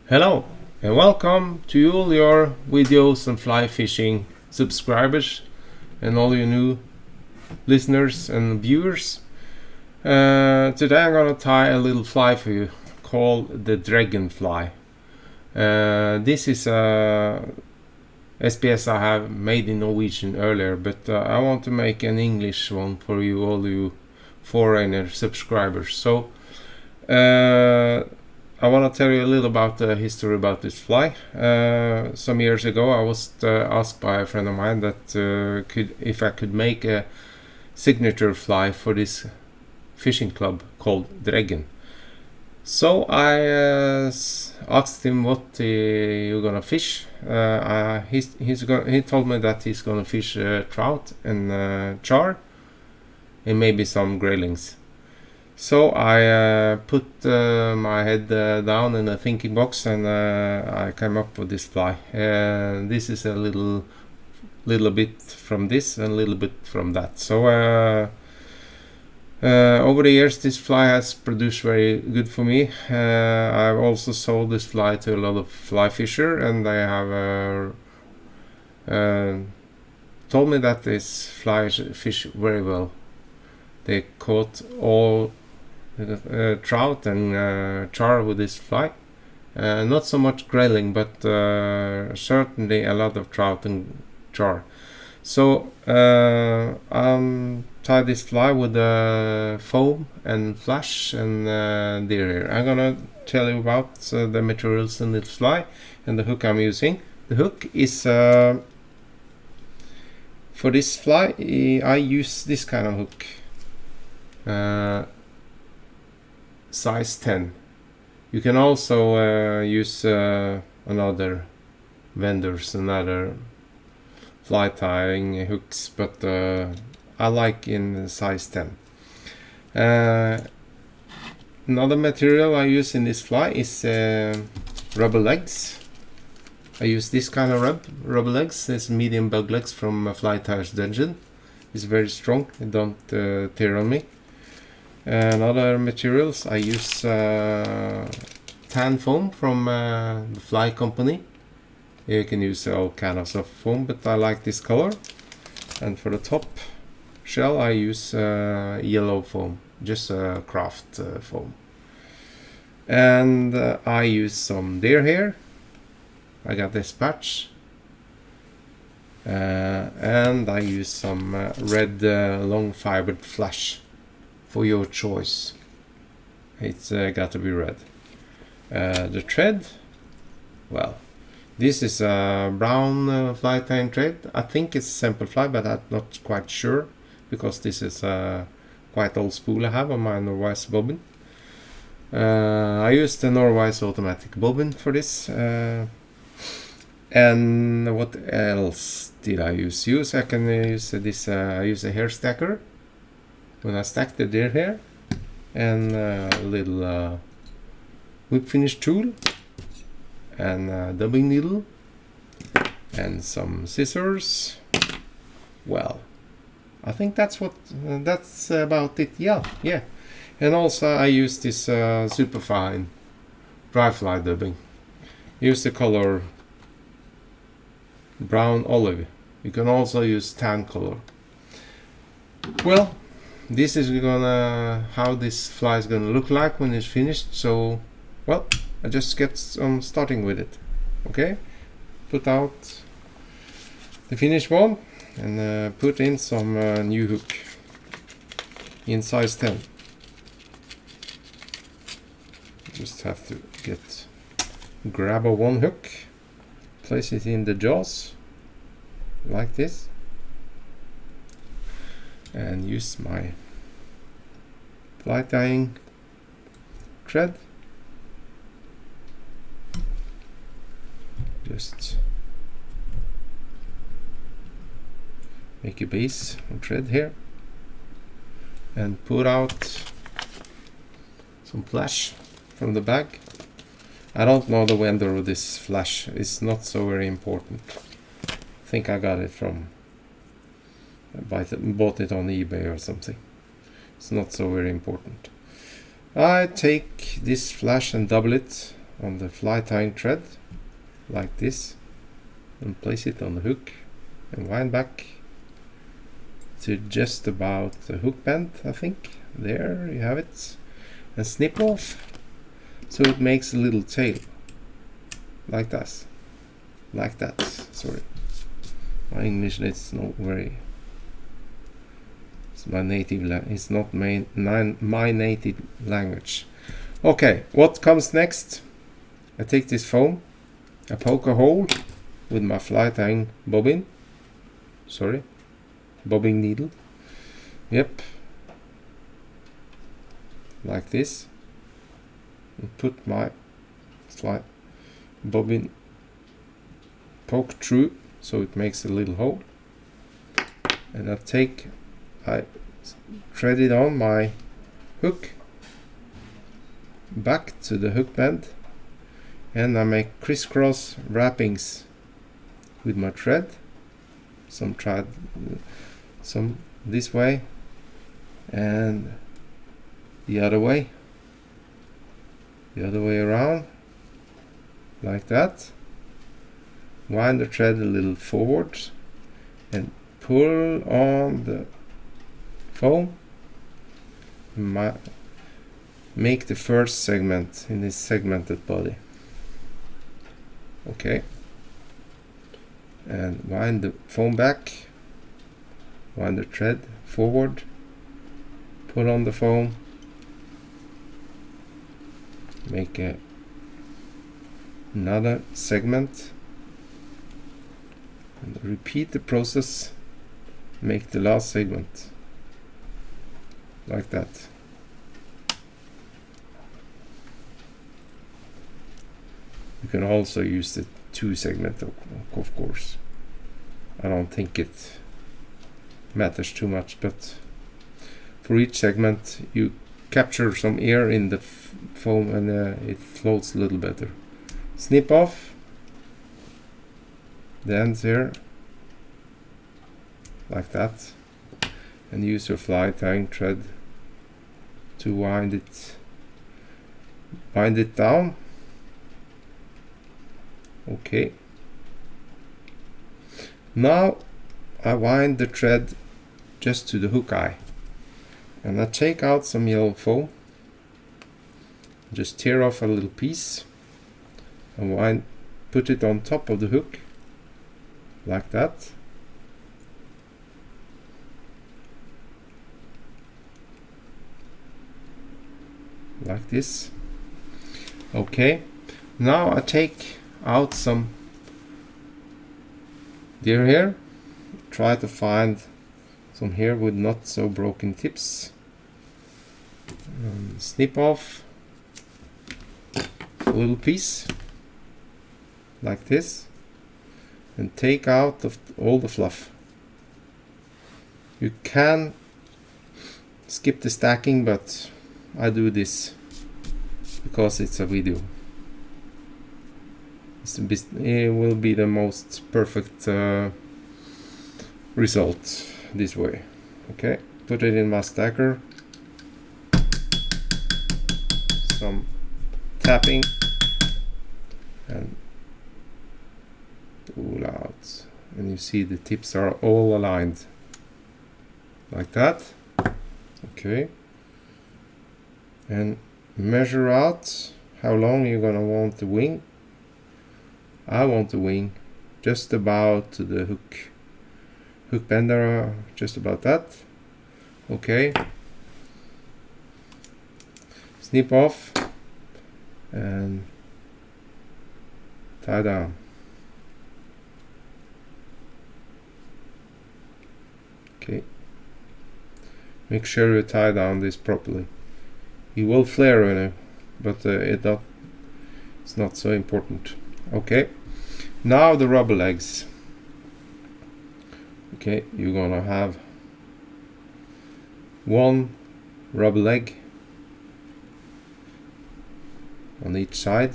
Hello and welcome to all your videos and fly fishing subscribers and all your new listeners and viewers. Today I'm gonna tie a little fly for you called the Dreggen fly. This is a SPS I have made in Norwegian earlier, but I want to make an English one for you, all you foreigner subscribers. So I want to tell you a little about the history about this fly. Some years ago I was asked by a friend of mine that if I could make a signature fly for this fishing club called Dreggen. So I asked him what you're gonna fish. He told me that he's gonna fish trout and char and maybe some graylings. So I put my head down in a thinking box and I came up with this fly. This is a little bit from this and a little bit from that. So over the years this fly has produced very good for me. I've also sold this fly to a lot of fly fisher, and they have told me that this fly fish very well. They caught all trout and char with this fly. Not so much grayling, but certainly a lot of trout and char. So tie this fly with foam and flash and deer hair. I'm gonna tell you about the materials in this fly and the hook I'm using. The hook is for this fly I use this kind of hook. Size 10. You can also use another vendors and other fly tying hooks, but I like in size 10. Another material I use in this fly is rubber legs. I use this kind of rubber legs. It's medium bug legs from Fly Tires Dreggen. It's very strong, it don't tear on me. And other materials I use tan foam from the Fly company. You can use all kinds of foam, but I like this color. And for the top shell I use yellow foam, just craft foam. And I use some deer hair. I got this patch. And I use some red long fibered flash. For your choice. It's got to be red. The thread, well, this is a brown fly tying thread. I think it's simple fly, but I'm not quite sure because this is a quite old spool I have on my Norwise bobbin. I used the Norwise automatic bobbin for this. And what else did I use? I can use this. I use a hair stacker. When I stack the deer hair, and a little whip finish tool, and a dubbing needle, and some scissors. Well, I think that's about it. Yeah. And also I use this super fine dry fly dubbing. Use the color brown olive. You can also use tan color. Well, this is how this fly is gonna look like when it's finished. So, well, I just get starting with it. Okay, put out the finished one and put in some new hook in size 10. Just have to grab one hook, place it in the jaws like this, and use my fly tying thread. Just make a base and thread here. and put out some flash from the bag. I don't know the vendor of this flash. It's not so very important. I think I got it from bought it on eBay or something. It's not so very important. I take this flash and double it on the fly tying thread like this and place it on the hook and wind back to just about the hook bend, I think. There you have it. And snip off so it makes a little tail like that. Like that. Sorry. My English is not very. It's my native. It's not my native language. Okay, what comes next? I take this foam. I poke a hole with my fly tying bobbin. Sorry, bobbing needle. Yep. Like this. And put my fly bobbin poke through so it makes a little hole. And I thread it on my hook back to the hook bend, and I make crisscross wrappings with my thread. Some this way and the other way around like that. Wind the thread a little forward and pull on the foam. Make the first segment in this segmented body. Okay, and wind the foam back, wind the thread forward, pull on the foam, make another segment, and repeat the process. Make the last segment like that. You can also use the 2 segment, of course. I don't think it matters too much, but for each segment you capture some air in the foam and it floats a little better. Snip off the ends here like that, and use your fly tying thread to wind it down. Okay, now I wind the thread just to the hook eye, and I take out some yellow foam, just tear off a little piece and put it on top of the hook like that. Like this. Okay, now I take out some deer hair, try to find some hair with not so broken tips, snip off a little piece like this and take out all the fluff. You can skip the stacking, but I do this because it's a video. It will be the most perfect result this way. Okay, put it in my stacker. Some tapping and pull out, and you see the tips are all aligned like that. Okay, and measure out how long you're gonna want the wing. I want the wing just about to the hook bender, just about that. Okay, snip off and tie down. Okay, make sure you tie down this properly. It will flare in it, but it's not so important. Okay, now the rubber legs. Okay, you're gonna have one rubber leg on each side.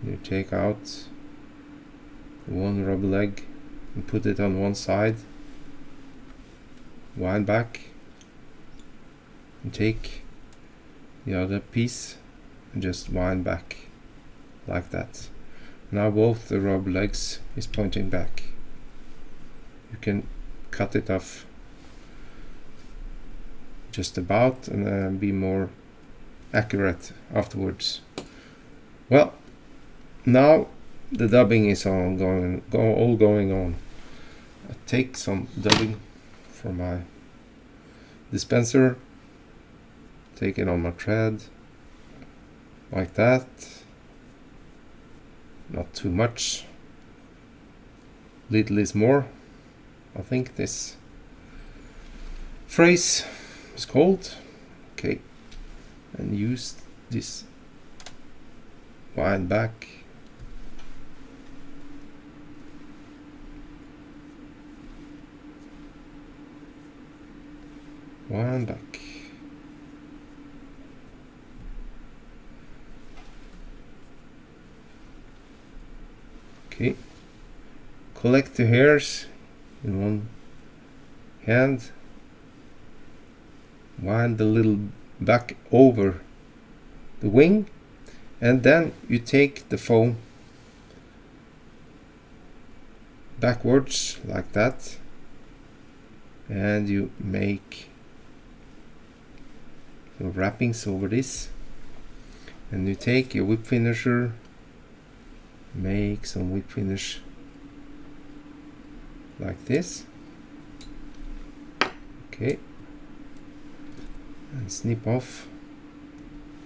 You take out one rubber leg and put it on one side, wind back, and take the other piece and just wind back like that. Now both the rubber legs is pointing back. You can cut it off just about and be more accurate afterwards. Well, now the dubbing is all going on. I take some dubbing from my dispenser, take it on my thread like that. Not too much, little is more. I think this phrase is called. Okay, and use this wind back. Wind back. Okay, collect the hairs in one hand, wind the little back over the wing, and then you take the foam backwards like that, and you make the wrappings over this, and you take your whip finisher, make some whip finish like this. Okay, and snip off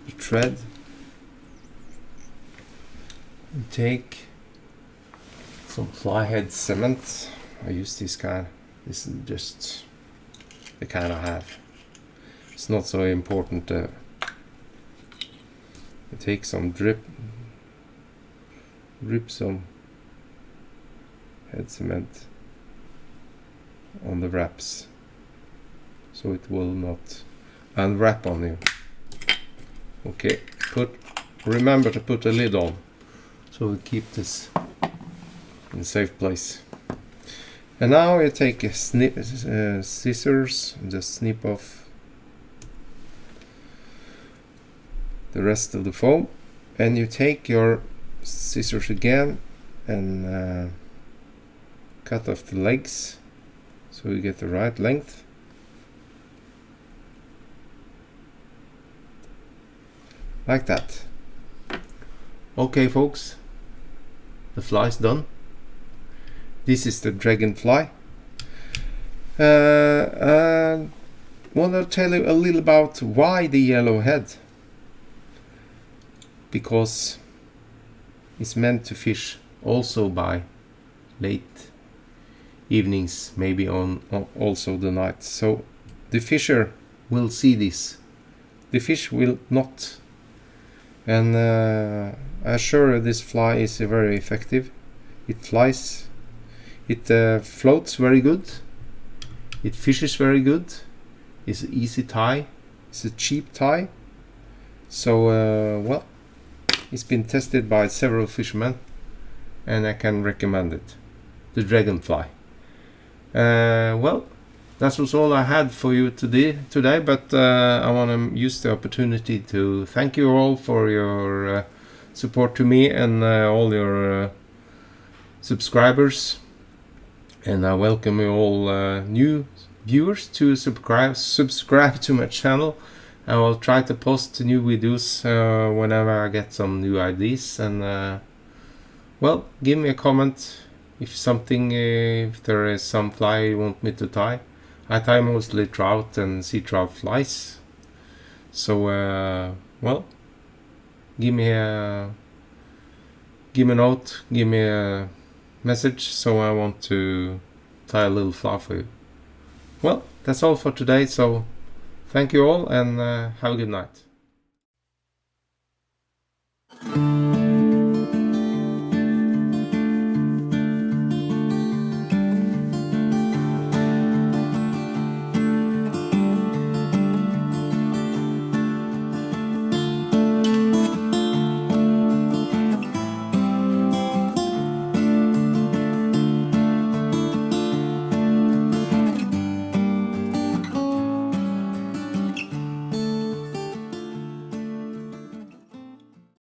the thread and take some fly head cement. I use this kind. This is just the kind I have. It's not so important. You take some drip some head cement on the wraps so it will not unwrap on you. Okay, remember to put a lid on so we keep this in a safe place. And now you take a scissors and just snip off the rest of the foam, and you take your scissors again and cut off the legs so you get the right length. Like that. Okay folks, the fly is done. This is the Dreggen fly. I want to tell you a little about why the yellow head. Because it's meant to fish also by late evenings, maybe on also the night. So the fisher will see this. The fish will not. And I assure you this fly is very effective. It flies. It floats very good. It fishes very good. It's an easy tie. It's a cheap tie. So well, it's been tested by several fishermen, and I can recommend it. The Dreggen fly. Well, that was all I had for you today. But I want to use the opportunity to thank you all for your support to me and all your subscribers. And I welcome you all new viewers to subscribe to my channel. I will try to post new videos whenever I get some new ideas. And well, give me a comment if there is some fly you want me to tie. I tie mostly trout and sea trout flies. So well, give me a note, give me a message, so I want to tie a little fly for you. Well, that's all for today, so thank you all, and have a good night.